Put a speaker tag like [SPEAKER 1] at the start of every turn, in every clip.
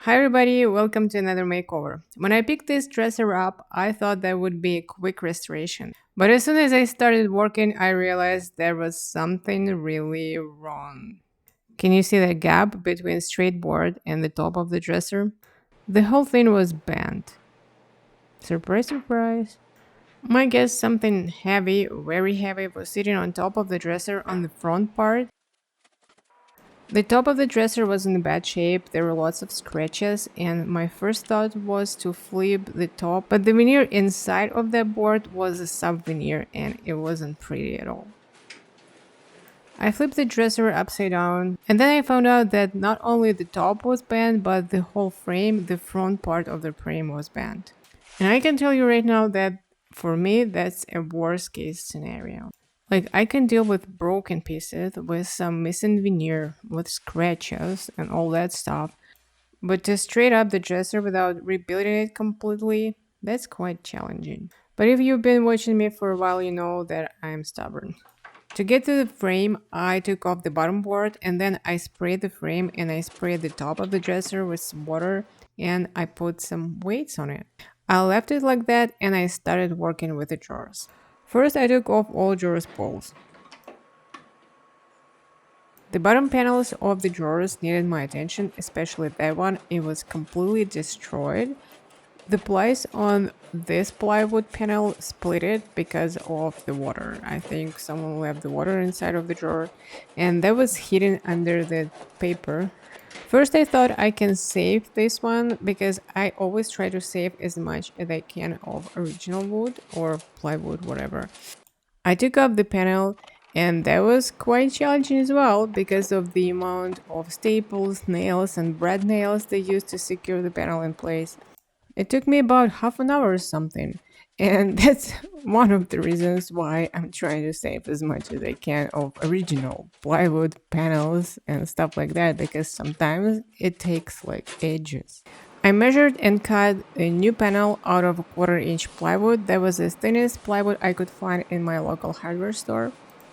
[SPEAKER 1] Hi everybody, welcome to another makeover. When I picked this dresser up, I thought that would be a quick restoration. But as soon as I started working, I realized there was something really wrong. Can you see the gap between straight board and the top of the dresser? The whole thing was bent. Surprise, surprise. My guess something heavy, very heavy, was sitting on top of the dresser on the front part. The top of the dresser was in bad shape, there were lots of scratches, and my first thought was to flip the top, but the veneer inside of that board was a sub veneer and it wasn't pretty at all. I flipped the dresser upside down, and then I found out that not only the top was bent, but the whole frame, the front part of the frame was bent. And I can tell you right now that for me, that's a worst case scenario. Like, I can deal with broken pieces, with some missing veneer, with scratches, and all that stuff. But to straight up the dresser without rebuilding it completely, that's quite challenging. But if you've been watching me for a while, you know that I'm stubborn. To get to the frame, I took off the bottom board and then I sprayed the frame and I sprayed the top of the dresser with some water and I put some weights on it. I left it like that and I started working with the drawers. First, I took off all drawers bolts. The bottom panels of the drawers needed my attention, especially that one. It was completely destroyed. The plies on this plywood panel split it because of the water. I think someone left the water inside of the drawer and that was hidden under the paper. First I thought I can save this one because I always try to save as much as I can of original wood or plywood, whatever. I took up the panel and that was quite challenging as well because of the amount of staples, nails and brad nails they used to secure the panel in place. It took me about half an hour or something. And that's one of the reasons why I'm trying to save as much as I can of original plywood panels and stuff like that because sometimes it takes like ages. I measured and cut a new panel out of a 1/4 inch plywood that was the thinnest plywood I could find in my local hardware store.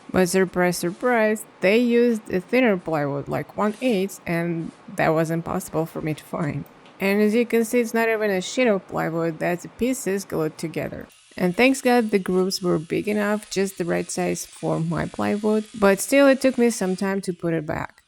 [SPEAKER 1] But surprise, surprise, they used a thinner plywood like 1/8, and that was impossible for me to find. And as you can see, it's not even a sheet of plywood, that's pieces glued together. And thanks God the grooves were big enough, just the right size for my plywood, but still it took me some time to put it back.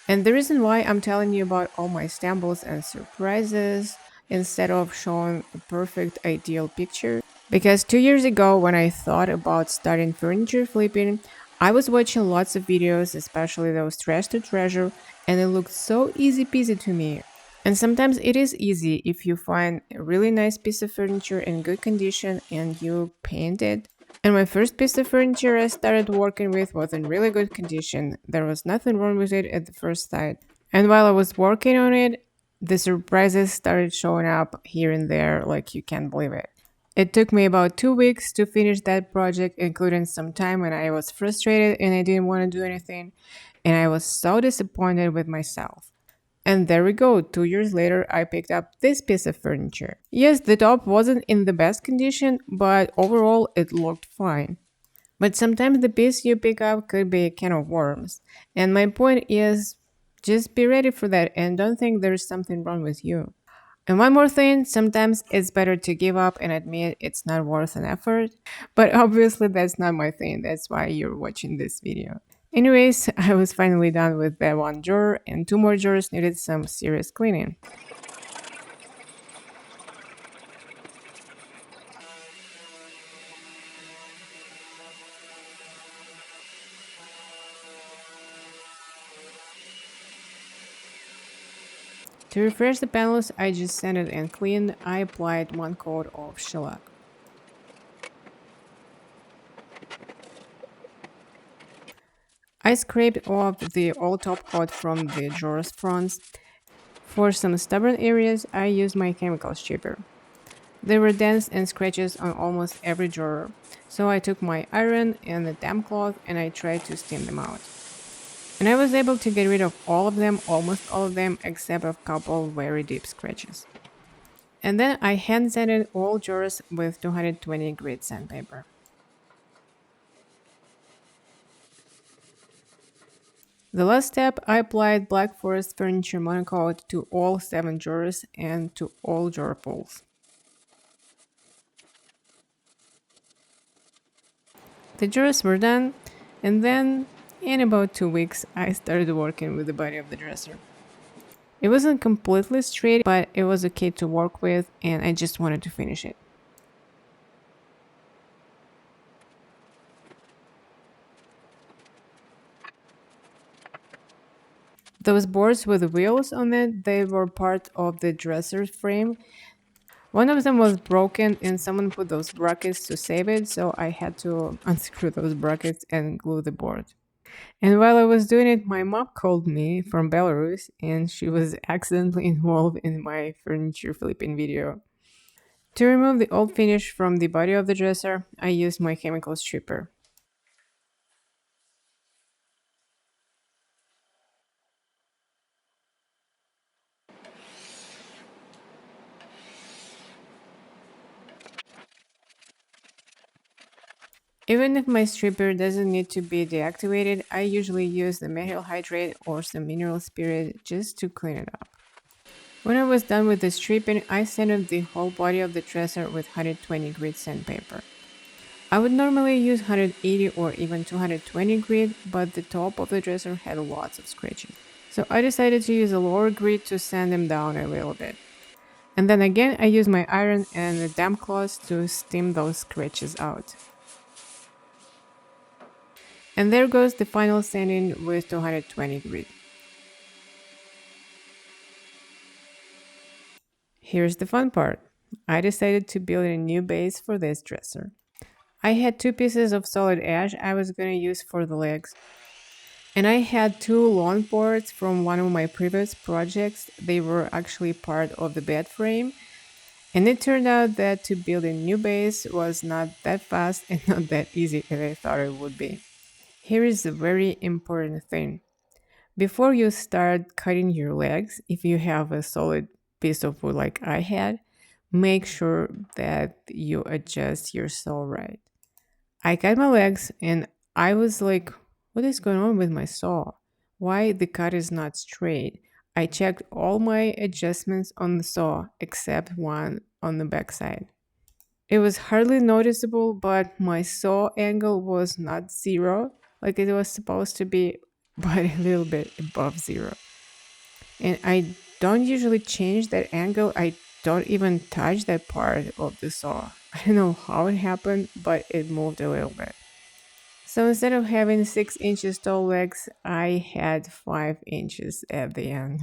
[SPEAKER 1] And the reason why I'm telling you about all my stumbles and surprises instead of showing a perfect ideal picture, because 2 years ago when I thought about starting furniture flipping, I was watching lots of videos, especially those trash to treasure, and it looked so easy peasy to me. And sometimes it is easy if you find a really nice piece of furniture in good condition and you paint it. And my first piece of furniture I started working with was in really good condition. There was nothing wrong with it at the first sight. And while I was working on it, the surprises started showing up here and there like you can't believe it. It took me about 2 weeks to finish that project, including some time when I was frustrated and I didn't want to do anything. And I was so disappointed with myself. And there we go, 2 years later, I picked up this piece of furniture. Yes, the top wasn't in the best condition, but overall it looked fine. But sometimes the piece you pick up could be a can of worms. And my point is, just be ready for that and don't think there's something wrong with you. And one more thing, sometimes it's better to give up and admit it's not worth an effort. But obviously that's not my thing, that's why you're watching this video. Anyways, I was finally done with that one drawer and two more drawers needed some serious cleaning. To refresh the panels I just sanded and cleaned, I applied one coat of shellac. I scraped off the old top coat from the drawers fronts. For some stubborn areas, I used my chemical stripper. There were dents and scratches on almost every drawer, so I took my iron and a damp cloth and I tried to steam them out. And I was able to get rid of all of them, almost all of them, except a couple very deep scratches. And then I hand sanded all drawers with 220 grit sandpaper. The last step, I applied Black Forest Furniture Monocoat to all 7 drawers and to all drawer pulls. The drawers were done, and then in about 2 weeks, I started working with the body of the dresser. It wasn't completely straight, but it was okay to work with, and I just wanted to finish it. Those boards with the wheels on it, they were part of the dresser frame. One of them was broken and someone put those brackets to save it, so I had to unscrew those brackets and glue the board. And while I was doing it, my mom called me from Belarus and she was accidentally involved in my furniture flipping video. To remove the old finish from the body of the dresser, I used my chemical stripper. Even if my stripper doesn't need to be deactivated, I usually use the methyl hydrate or some mineral spirit just to clean it up. When I was done with the stripping, I sanded the whole body of the dresser with 120 grit sandpaper. I would normally use 180 or even 220 grit, but the top of the dresser had lots of scratches. So I decided to use a lower grit to sand them down a little bit. And then again, I used my iron and a damp cloth to steam those scratches out. And there goes the final sanding with 220 grit. Here's the fun part. I decided to build a new base for this dresser. I had 2 pieces of solid ash I was going to use for the legs. And I had 2 long boards from one of my previous projects. They were actually part of the bed frame. And it turned out that to build a new base was not that fast and not that easy as I thought it would be. Here is a very important thing. Before you start cutting your legs, if you have a solid piece of wood like I had, make sure that you adjust your saw right. I cut my legs and I was like, what is going on with my saw? Why the cut is not straight? I checked all my adjustments on the saw except one on the backside. It was hardly noticeable, but my saw angle was not zero like it was supposed to be, but a little bit above zero. And I don't usually change that angle. I don't even touch that part of the saw. I don't know how it happened, but it moved a little bit. So instead of having 6 inches tall legs, I had 5 inches at the end.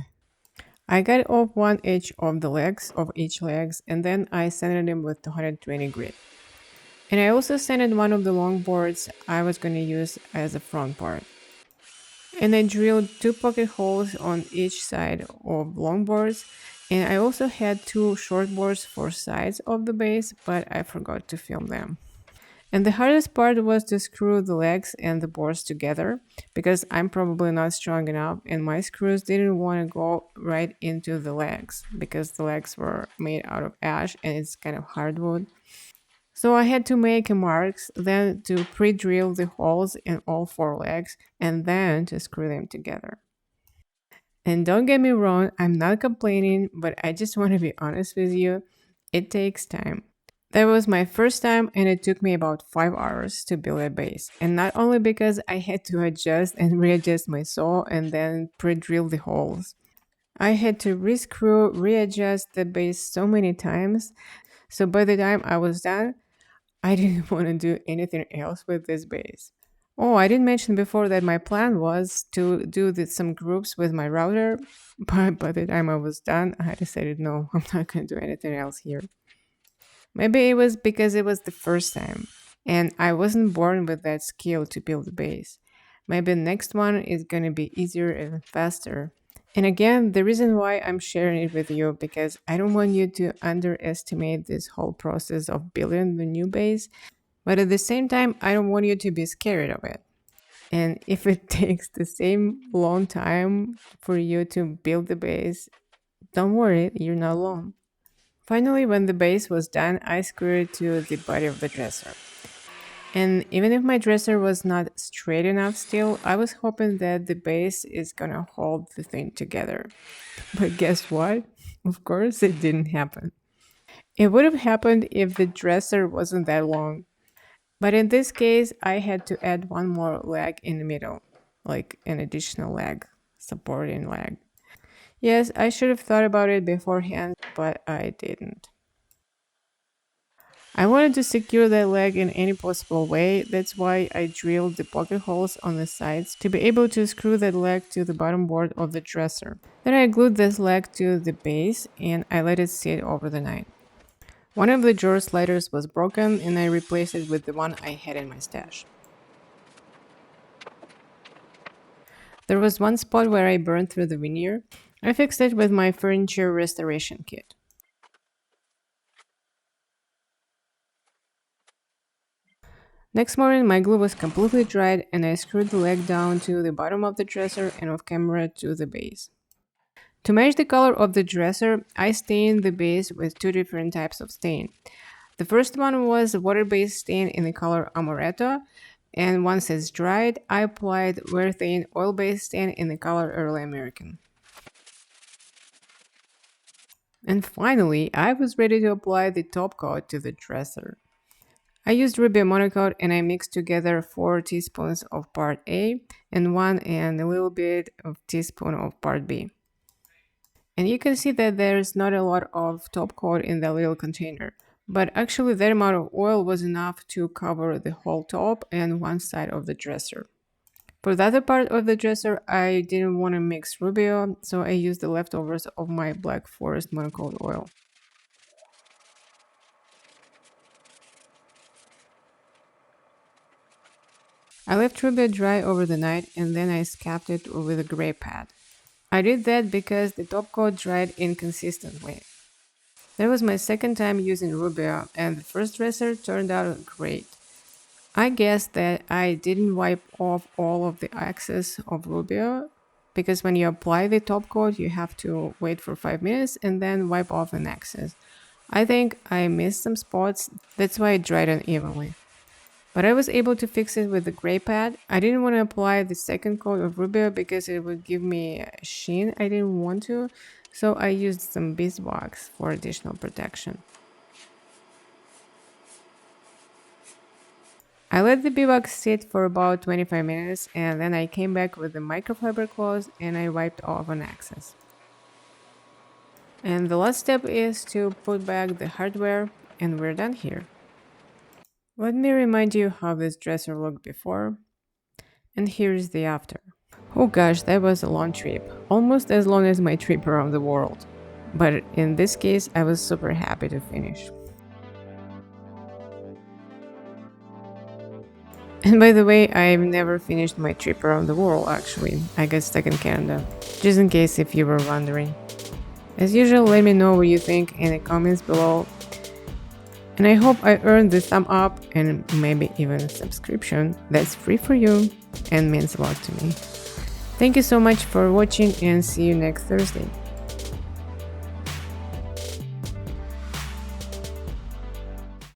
[SPEAKER 1] I got off one edge of the legs of each legs and then I sanded them with 220 grit. And I also sanded one of the long boards I was going to use as a front part. And I drilled 2 pocket holes on each side of long boards. And I also had 2 short boards for sides of the base, but I forgot to film them. And the hardest part was to screw the legs and the boards together because I'm probably not strong enough and my screws didn't want to go right into the legs because the legs were made out of ash and it's kind of hardwood. So I had to make marks, then to pre-drill the holes in all 4 legs and then to screw them together. And don't get me wrong, I'm not complaining, but I just want to be honest with you. It takes time. That was my first time, and it took me about 5 hours to build a base. And not only because I had to adjust and readjust my saw and then pre drill the holes, I had to rescrew, readjust the base so many times. So by the time I was done, I didn't want to do anything else with this base. Oh, I didn't mention before that my plan was to do some groups with my router, but by the time I was done, I decided no, I'm not going to do anything else here. Maybe it was because it was the first time, and I wasn't born with that skill to build a base. Maybe the next one is going to be easier and faster. And again, the reason why I'm sharing it with you because I don't want you to underestimate this whole process of building the new base, but at the same time, I don't want you to be scared of it. And if it takes the same long time for you to build the base, don't worry, you're not alone. Finally, when the base was done, I screwed it to the body of the dresser. And even if my dresser was not straight enough still, I was hoping that the base is gonna hold the thing together. But guess what? Of course, it didn't happen. It would have happened if the dresser wasn't that long. But in this case, I had to add one more leg in the middle, like an additional leg, supporting leg. Yes, I should have thought about it beforehand, but I didn't. I wanted to secure that leg in any possible way. That's why I drilled the pocket holes on the sides to be able to screw that leg to the bottom board of the dresser. Then I glued this leg to the base and I let it sit over the night. One of the drawer sliders was broken and I replaced it with the one I had in my stash. There was one spot where I burned through the veneer. I fixed it with my furniture restoration kit. Next morning, my glue was completely dried and I screwed the leg down to the bottom of the dresser and off camera to the base. To match the color of the dresser, I stained the base with two different types of stain. The first one was a water-based stain in the color Amaretto, and once it's dried, I applied wear-thin oil-based stain in the color Early American. And finally, I was ready to apply the top coat to the dresser. I used Rubio monocoat and I mixed together 4 teaspoons of part A and 1 and a little bit of teaspoon of part B. And you can see that there's not a lot of top coat in the little container, but actually that amount of oil was enough to cover the whole top and one side of the dresser. For the other part of the dresser, I didn't want to mix Rubio, so I used the leftovers of my Black Forest monocoat oil. I left Rubio dry over the night and then I scabbed it with a gray pad. I did that because the top coat dried inconsistently. That was my second time using Rubio and the first dresser turned out great. I guess that I didn't wipe off all of the excess of Rubio because when you apply the top coat you have to wait for 5 minutes and then wipe off an excess. I think I missed some spots, that's why it dried unevenly. But I was able to fix it with the gray pad. I didn't want to apply the second coat of Rubio because it would give me a sheen I didn't want to, so I used some beeswax for additional protection. I let the beeswax sit for about 25 minutes and then I came back with the microfiber cloth and I wiped off an excess. And the last step is to put back the hardware and we're done here. Let me remind you how this dresser looked before, and here's the after. Oh gosh, that was a long trip, almost as long as my trip around the world. But in this case, I was super happy to finish. And by the way, I've never finished my trip around the world actually. I got stuck in Canada, just in case if you were wondering. As usual, let me know what you think in the comments below. And I hope I earned the thumb up and maybe even a subscription. That's free for you and means a lot to me. Thank you so much for watching and see you next Thursday.